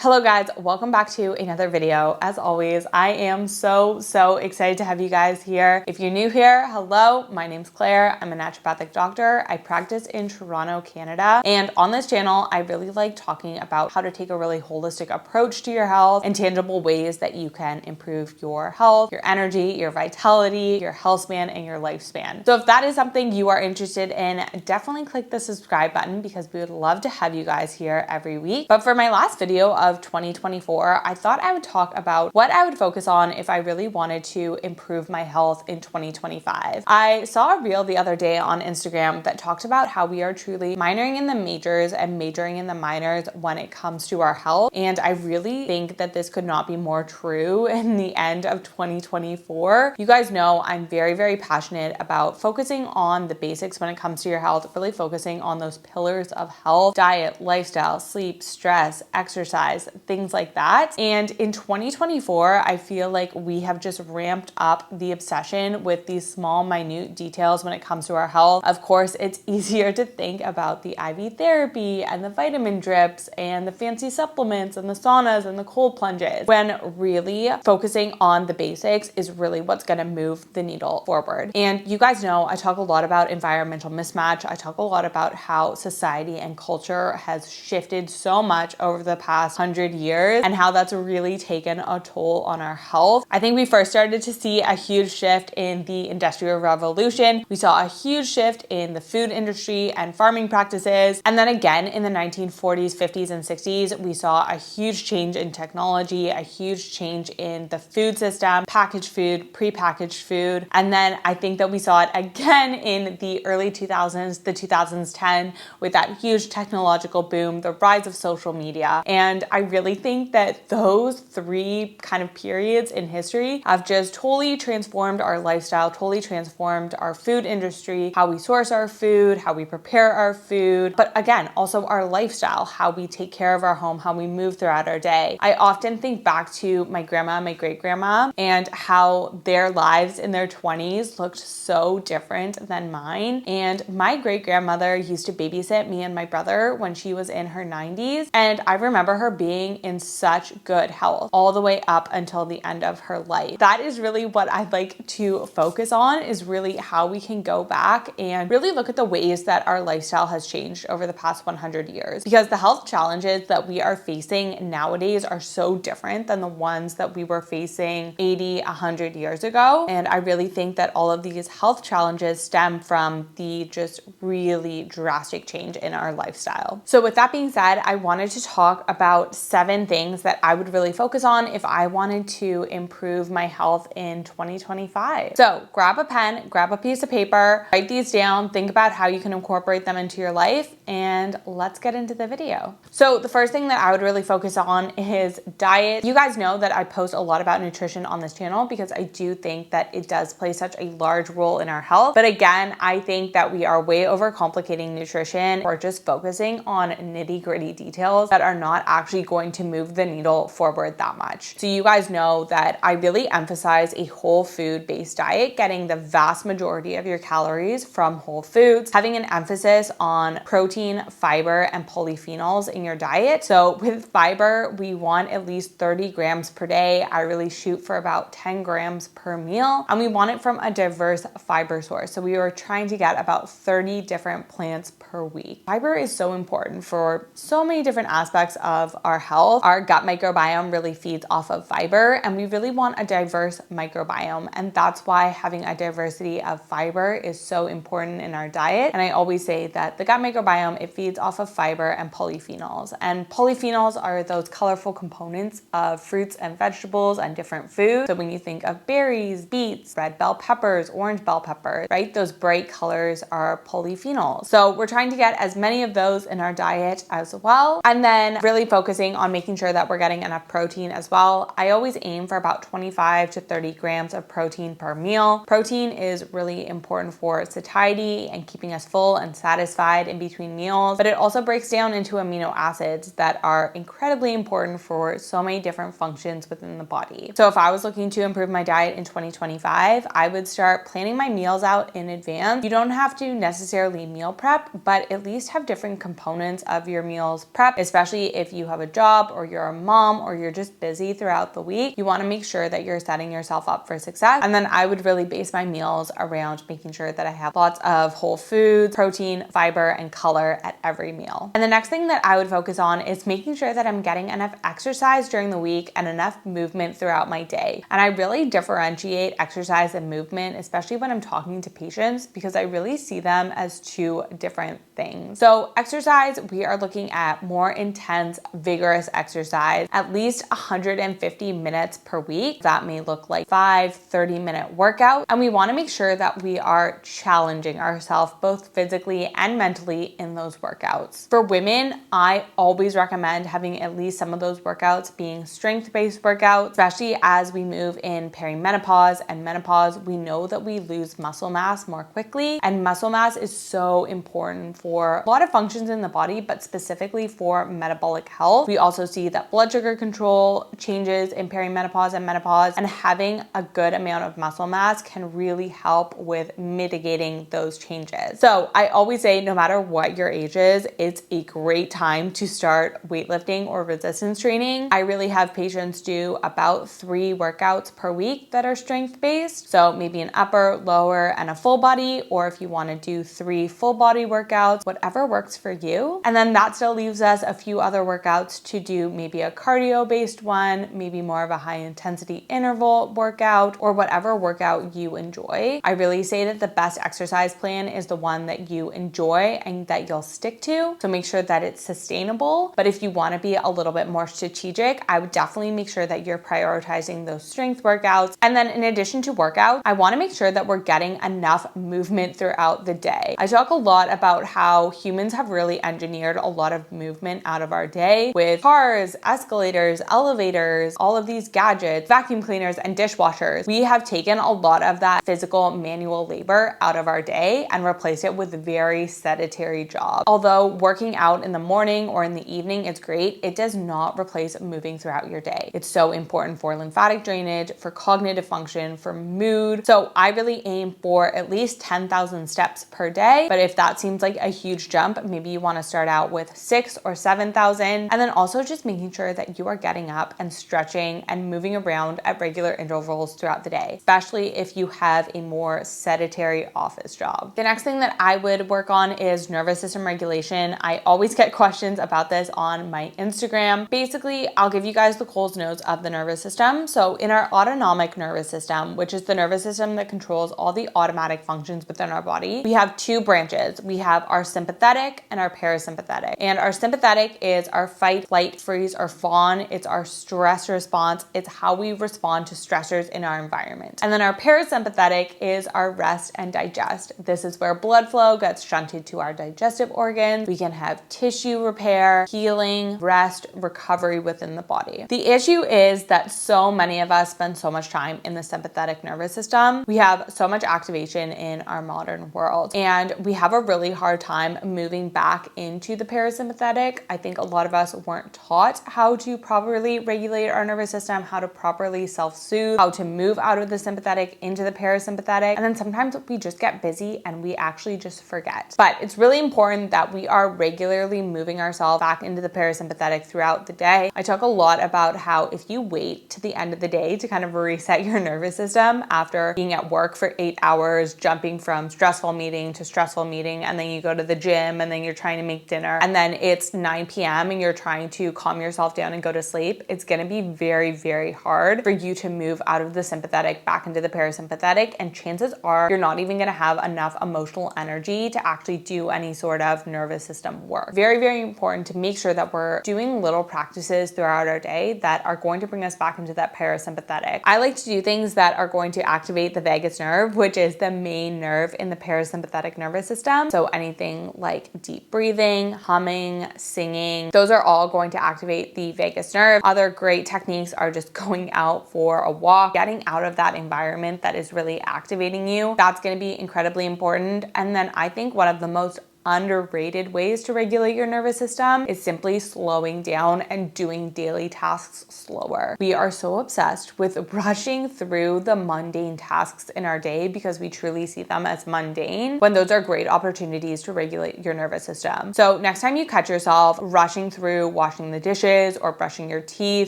Hello guys, welcome back to another video. As always, I am so excited to have you guys here. If you're new here, hello, my name's Claire. I'm a naturopathic doctor. I practice in Toronto, Canada. And on this channel, I really like talking about how to take a really holistic approach to your health and tangible ways that you can improve your health, your energy, your vitality, your health span, and your lifespan. So if that is something you are interested in, definitely click the subscribe button because we would love to have you guys here every week. But for my last video of 2024, I thought I would talk about what I would focus on if I really wanted to improve my health in 2025. I saw a reel the other day on Instagram that talked about how we are truly minoring in the majors and majoring in the minors when it comes to our health. And I really think that this could not be more true in the end of 2024. You guys know I'm very passionate about focusing on the basics when it comes to your health, really focusing on those pillars of health: diet, lifestyle, sleep, stress, exercise, things like that. And in 2024, I feel like we have just ramped up the obsession with these small, minute details when it comes to our health. Of course, it's easier to think about the IV therapy and the vitamin drips and the fancy supplements and the saunas and the cold plunges, when really focusing on the basics is really what's going to move the needle forward. And you guys know I talk a lot about environmental mismatch. I talk a lot about how society and culture has shifted so much over the past 100 years and how that's really taken a toll on our health. I think we first started to see a huge shift in the Industrial Revolution. We saw a huge shift in the food industry and farming practices. And then again in the 1940s, 50s, and 60s, we saw a huge change in technology, a huge change in the food system, packaged food, prepackaged food. And then I think that we saw it again in the early 2000s, the 2010, with that huge technological boom, the rise of social media. And I really think that those three kind of periods in history have just totally transformed our lifestyle, totally transformed our food industry, how we source our food, how we prepare our food, but again, also our lifestyle, how we take care of our home, how we move throughout our day. I often think back to my grandma, my great-grandma, and how their lives in their 20s looked so different than mine. And my great-grandmother used to babysit me and my brother when she was in her 90s. And I remember her being in such good health all the way up until the end of her life. That is really what I'd like to focus on, is really how we can go back and really look at the ways that our lifestyle has changed over the past 100 years. Because the health challenges that we are facing nowadays are so different than the ones that we were facing 80, 100 years ago. And I really think that all of these health challenges stem from the just really drastic change in our lifestyle. So with that being said, I wanted to talk about 7 things that I would really focus on if I wanted to improve my health in 2025. So grab a pen, grab a piece of paper, write these down, think about how you can incorporate them into your life, and let's get into the video. So the first thing that I would really focus on is diet. You guys know that I post a lot about nutrition on this channel because I do think that it does play such a large role in our health. But again, I think that we are way overcomplicating nutrition or just focusing on nitty-gritty details that are not actually going to move the needle forward that much. So you guys know that I really emphasize a whole food based diet, getting the vast majority of your calories from whole foods, having an emphasis on protein, fiber, and polyphenols in your diet. So with fiber, we want at least 30 grams per day. I really shoot for about 10 grams per meal, and we want it from a diverse fiber source. So we are trying to get about 30 different plants per week. Fiber is so important for so many different aspects of our health. Our gut microbiome really feeds off of fiber, and we really want a diverse microbiome. And that's why having a diversity of fiber is so important in our diet. And I always say that the gut microbiome, it feeds off of fiber and polyphenols. And polyphenols are those colorful components of fruits and vegetables and different foods. So when you think of berries, beets, red bell peppers, orange bell peppers, right? Those bright colors are polyphenols. So we're trying to get as many of those in our diet as well. And then really focusing on making sure that we're getting enough protein as well. I always aim for about 25 to 30 grams of protein per meal. Protein is really important for satiety and keeping us full and satisfied in between meals, but it also breaks down into amino acids that are incredibly important for so many different functions within the body. So if I was looking to improve my diet in 2025, I would start planning my meals out in advance. You don't have to necessarily meal prep, but at least have different components of your meals prep, especially if you have a job or you're a mom or you're just busy throughout the week, you want to make sure that you're setting yourself up for success. And then I would really base my meals around making sure that I have lots of whole foods, protein, fiber, and color at every meal. And the next thing that I would focus on is making sure that I'm getting enough exercise during the week and enough movement throughout my day. And I really differentiate exercise and movement, especially when I'm talking to patients, because I really see them as two different things. So exercise, we are looking at more intense, vigorous exercise, at least 150 minutes per week. That may look like 5 30-minute workouts. And we want to make sure that we are challenging ourselves both physically and mentally in those workouts. For women, I always recommend having at least some of those workouts being strength-based workouts, especially as we move in perimenopause and menopause. We know that we lose muscle mass more quickly, and muscle mass is so important for a lot of functions in the body, but specifically for metabolic health. We also see that blood sugar control changes in perimenopause and menopause, and having a good amount of muscle mass can really help with mitigating those changes. So I always say, no matter what your age is, it's a great time to start weightlifting or resistance training. I really have patients do about 3 workouts per week that are strength-based. So maybe an upper, lower, and a full body, or if you want to do 3 full body workouts, whatever works for you. And then that still leaves us a few other workouts to do, maybe a cardio-based one, maybe more of a high intensity interval workout, or whatever workout you enjoy. I really say that the best exercise plan is the one that you enjoy and that you'll stick to. So make sure that it's sustainable. But if you want to be a little bit more strategic, I would definitely make sure that you're prioritizing those strength workouts. And then in addition to workouts, I want to make sure that we're getting enough movement throughout the day. I talk a lot about how humans have really engineered a lot of movement out of our day with cars, escalators, elevators, all of these gadgets, vacuum cleaners, and dishwashers. We have taken a lot of that physical manual labor out of our day and replaced it with very sedentary jobs. Although working out in the morning or in the evening is great, it does not replace moving throughout your day. It's so important for lymphatic drainage, for cognitive function, for mood. So I really aim for at least 10,000 steps per day. But if that seems like a huge jump, maybe you want to start out with 6,000 or 7,000. And then also just making sure that you are getting up and stretching and moving around at regular intervals throughout the day, especially if you have a more sedentary office job. The next thing that I would work on is nervous system regulation. I always get questions about this on my Instagram. Basically, I'll give you guys the Coles notes of the nervous system. So in our autonomic nervous system, which is the nervous system that controls all the automatic functions within our body, we have 2 branches. We have our sympathetic and our parasympathetic. And our sympathetic is our fight, flight, freeze, or fawn. It's our stress response. It's how we respond to stressors in our environment. And then our parasympathetic is our rest and digest. This is where blood flow gets shunted to our digestive organs. We can have tissue repair, healing, rest, recovery within the body. The issue is that so many of us spend so much time in the sympathetic nervous system. We have so much activation in our modern world, and we have a really hard time moving back into the parasympathetic. I think a lot of us weren't taught how to properly regulate our nervous system, how to properly self-soothe, how to move out of the sympathetic into the parasympathetic. And then sometimes we just get busy and we actually just forget. But it's really important that we are regularly moving ourselves back into the parasympathetic throughout the day. I talk a lot about how if you wait to the end of the day to kind of reset your nervous system after being at work for 8 hours, jumping from stressful meeting to stressful meeting, and then you go to the gym and then you're trying to make dinner, and then it's 9 p.m. and you're trying to calm yourself down and go to sleep, it's going to be very, very hard for you to move out of the sympathetic back into the parasympathetic. And chances are you're not even going to have enough emotional energy to actually do any sort of nervous system work. Very, very important to make sure that we're doing little practices throughout our day that are going to bring us back into that parasympathetic. I like to do things that are going to activate the vagus nerve, which is the main nerve in the parasympathetic nervous system. So anything like deep breathing, humming, singing, those are all going to activate the vagus nerve. Other great techniques are just going out for a walk, getting out of that environment that is really activating you. That's going to be incredibly important. And then I think one of the most underrated ways to regulate your nervous system is simply slowing down and doing daily tasks slower. We are so obsessed with rushing through the mundane tasks in our day because we truly see them as mundane, when those are great opportunities to regulate your nervous system. So next time you catch yourself rushing through washing the dishes or brushing your teeth,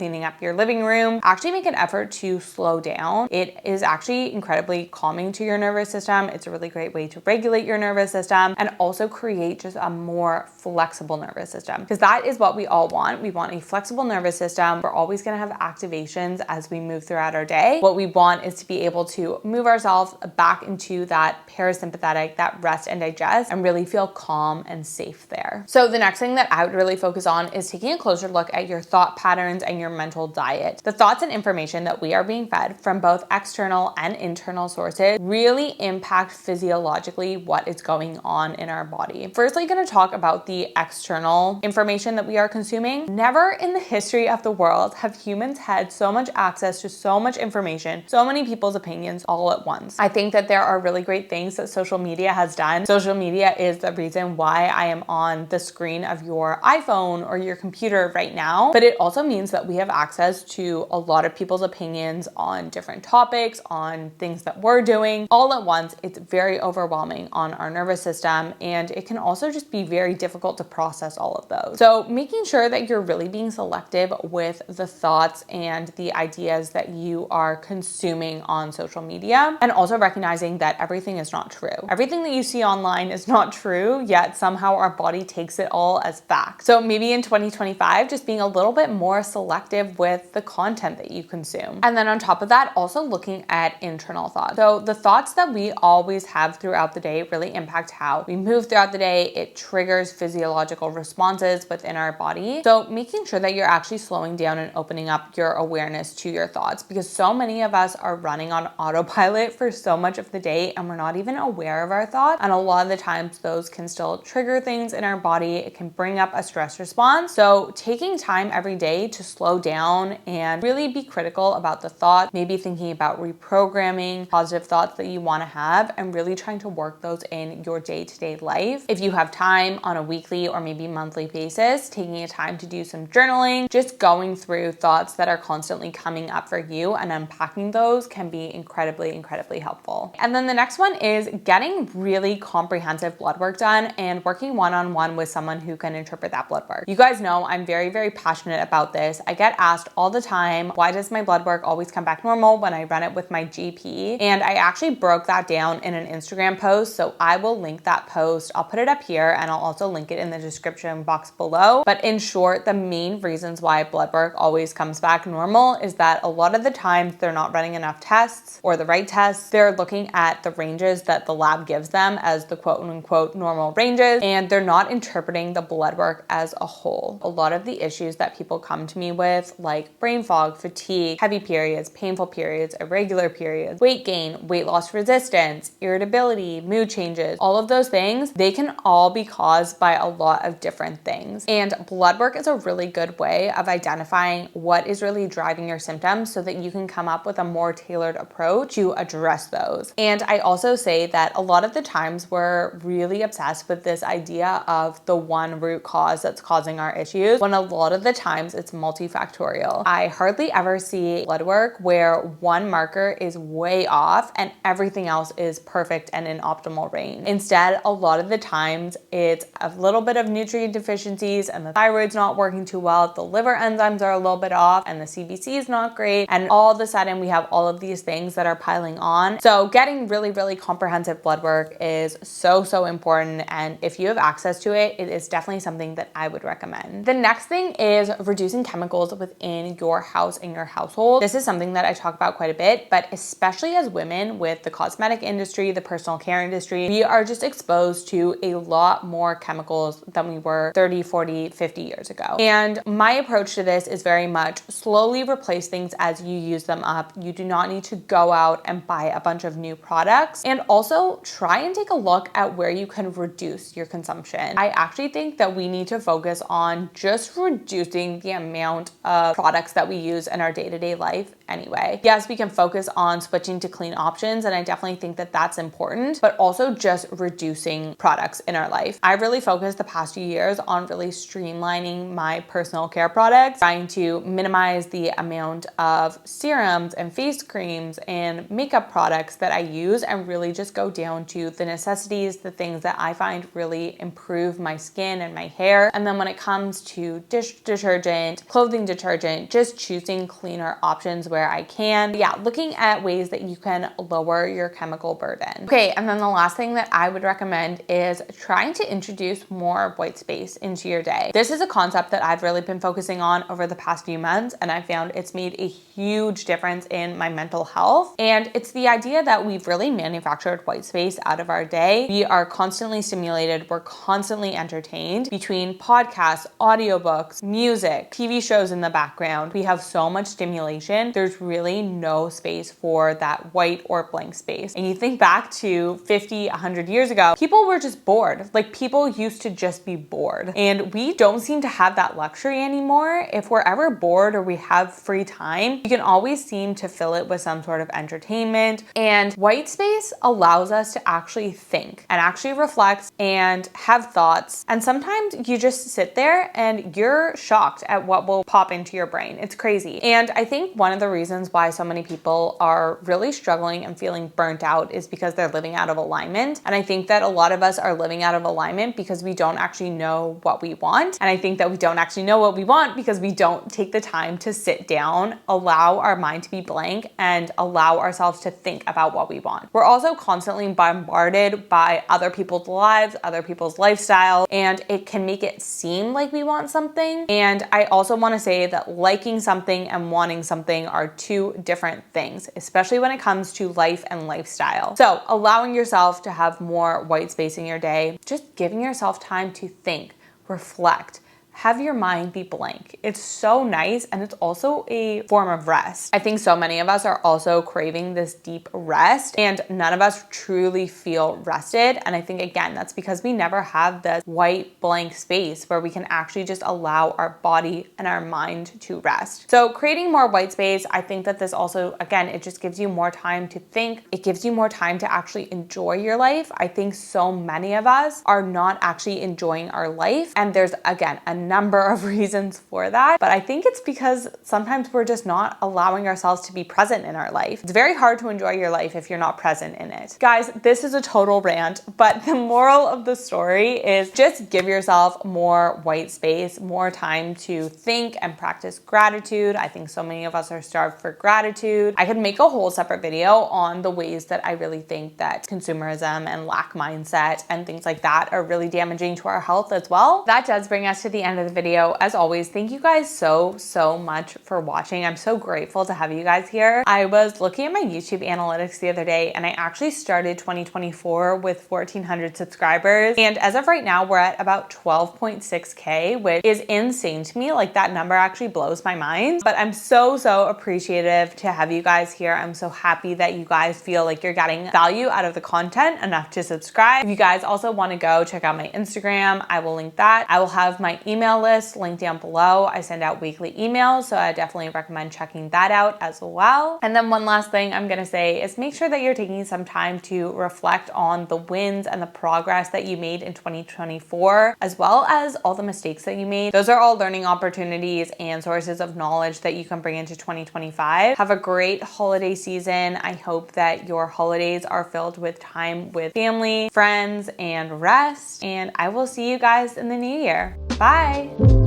cleaning up your living room, actually make an effort to slow down. It is actually incredibly calming to your nervous system. It's a really great way to regulate your nervous system and also create just a more flexible nervous system, because that is what we all want. We want a flexible nervous system. We're always going to have activations as we move throughout our day. What we want is to be able to move ourselves back into that parasympathetic, that rest and digest, and really feel calm and safe there. So the next thing that I would really focus on is taking a closer look at your thought patterns and your mental diet. The thoughts and information that we are being fed from both external and internal sources really impact physiologically what is going on in our body. Firstly, going to talk about the external information that we are consuming. Never in the history of the world have humans had so much access to so much information, so many people's opinions all at once. I think that there are really great things that social media has done. Social media is the reason why I am on the screen of your iPhone or your computer right now, but it also means that we have access to a lot of people's opinions on different topics, on things that we're doing all at once. It's very overwhelming on our nervous system, and it can also just be very difficult to process all of those. So making sure that you're really being selective with the thoughts and the ideas that you are consuming on social media, and also recognizing that everything is not true. Everything that you see online is not true, yet somehow our body takes it all as fact. So maybe in 2025, just being a little bit more selective with the content that you consume. And then on top of that, also looking at internal thoughts. So the thoughts that we always have throughout the day really impact how we move throughout the day. It triggers physiological responses within our body. So making sure that you're actually slowing down and opening up your awareness to your thoughts, because so many of us are running on autopilot for so much of the day and we're not even aware of our thoughts. And a lot of the times those can still trigger things in our body. It can bring up a stress response. So taking time every day to slow down and really be critical about the thought, maybe thinking about reprogramming positive thoughts that you want to have and really trying to work those in your day-to-day life. If you have time on a weekly or maybe monthly basis, taking a time to do some journaling, just going through thoughts that are constantly coming up for you and unpacking those can be incredibly, incredibly helpful. And then the next one is getting really comprehensive blood work done and working one-on-one with someone who can interpret that blood work. You guys know I'm very, very passionate about this. I get asked all the time, why does my blood work always come back normal when I run it with my GP? And I actually broke that down in an Instagram post, so I will link that post. I'll put it up here and I'll also link it in the description box below. But in short, the main reasons why blood work always comes back normal is that a lot of the times they're not running enough tests or the right tests. They're looking at the ranges that the lab gives them as the quote unquote normal ranges, and they're not interpreting the blood work as a whole. A lot of the issues that people come to me with, like brain fog, fatigue, heavy periods, painful periods, irregular periods, weight gain, weight loss resistance, irritability, mood changes, all of those things, they can all be caused by a lot of different things. And blood work is a really good way of identifying what is really driving your symptoms so that you can come up with a more tailored approach to address those. And I also say that a lot of the times we're really obsessed with this idea of the one root cause that's causing our issues, when a lot of the times it's multifactorial. I hardly ever see blood work where one marker is way off and everything else is perfect and in optimal range. Instead, a lot of the times it's a little bit of nutrient deficiencies and the thyroid's not working too well, the liver enzymes are a little bit off and the CBC is not great, and all of a sudden we have all of these things that are piling on. So getting really, really comprehensive blood work is so, so important, and if you have access to it, it is definitely something that I would recommend. The next thing is reducing chemicals within your house and your household. This is something that I talk about quite a bit, but especially as women with the cosmetic industry, the personal care industry, we are just exposed to a lot more chemicals than we were 30, 40, 50 years ago. And my approach to this is very much slowly replace things as you use them up. You do not need to go out and buy a bunch of new products, and also try and take a look at where you can reduce your consumption. I actually think that we need to focus on just reducing the amount of products that we use in our day-to-day life anyway. Yes, we can focus on switching to clean options, and I definitely think that that's important, but also just reducing products. products in our life. I really focused the past few years on really streamlining my personal care products, trying to minimize the amount of serums and face creams and makeup products that I use and really just go down to the necessities, the things that I find really improve my skin and my hair. And then when it comes to dish detergent, clothing detergent, just choosing cleaner options where I can. Yeah, looking at ways that you can lower your chemical burden. Okay, and then the last thing that I would recommend is trying to introduce more white space into your day. This is a concept that I've really been focusing on over the past few months, and I found it's made a huge difference in my mental health. And it's the idea that we've really manufactured white space out of our day. We are constantly stimulated, we're constantly entertained between podcasts, audiobooks, music, TV shows in the background. We have so much stimulation, there's really no space for that white or blank space. And you think back to 50, 100 years ago, people were just bored. Like, people used to just be bored. And we don't seem to have that luxury anymore. If we're ever bored or we have free time, you can always seem to fill it with some sort of entertainment. And white space allows us to actually think and actually reflect and have thoughts. And sometimes you just sit there and you're shocked at what will pop into your brain. It's crazy. And I think one of the reasons why so many people are really struggling and feeling burnt out is because they're living out of alignment. And I think that a lot of us are living out of alignment because we don't actually know what we want. And I think that we don't actually know what we want because we don't take the time to sit down, allow our mind to be blank, and allow ourselves to think about what we want. We're also constantly bombarded by other people's lives, other people's lifestyle, and it can make it seem like we want something. And I also want to say that liking something and wanting something are two different things, especially when it comes to life and lifestyle. So allowing yourself to have more white space in your day, just giving yourself time to think, reflect, have your mind be blank. It's so nice, and it's also a form of rest. I think so many of us are also craving this deep rest, and none of us truly feel rested. And I think, again, that's because we never have this white blank space where we can actually just allow our body and our mind to rest. So creating more white space, I think that this also, again, it just gives you more time to think. It gives you more time to actually enjoy your life. I think so many of us are not actually enjoying our life, and there's, again, a number of reasons for that, but I think it's because sometimes we're just not allowing ourselves to be present in our life. It's very hard to enjoy your life if you're not present in it. Guys, this is a total rant, but the moral of the story is just give yourself more white space, more time to think and practice gratitude. I think so many of us are starved for gratitude. I could make a whole separate video on the ways that I really think that consumerism and lack mindset and things like that are really damaging to our health as well. That does bring us to the end of the video. As always, thank you guys so much for watching. I'm so grateful to have you guys here. I was looking at my YouTube analytics the other day, and I actually started 2024 with 1,400 subscribers. And as of right now, we're at about 12.6K, which is insane to me. Like, that number actually blows my mind. But I'm so appreciative to have you guys here. I'm so happy that you guys feel like you're getting value out of the content enough to subscribe. If you guys also want to go check out my Instagram, I will link that. I will have my email list linked down below. I send out weekly emails, so I definitely recommend checking that out as well. And then one last thing I'm gonna say is make sure that you're taking some time to reflect on the wins and the progress that you made in 2024, as well as all the mistakes that you made. Those are all learning opportunities and sources of knowledge that you can bring into 2025. Have a great holiday season. I hope that your holidays are filled with time with family, friends, and rest. And I will see you guys in the new year. Bye.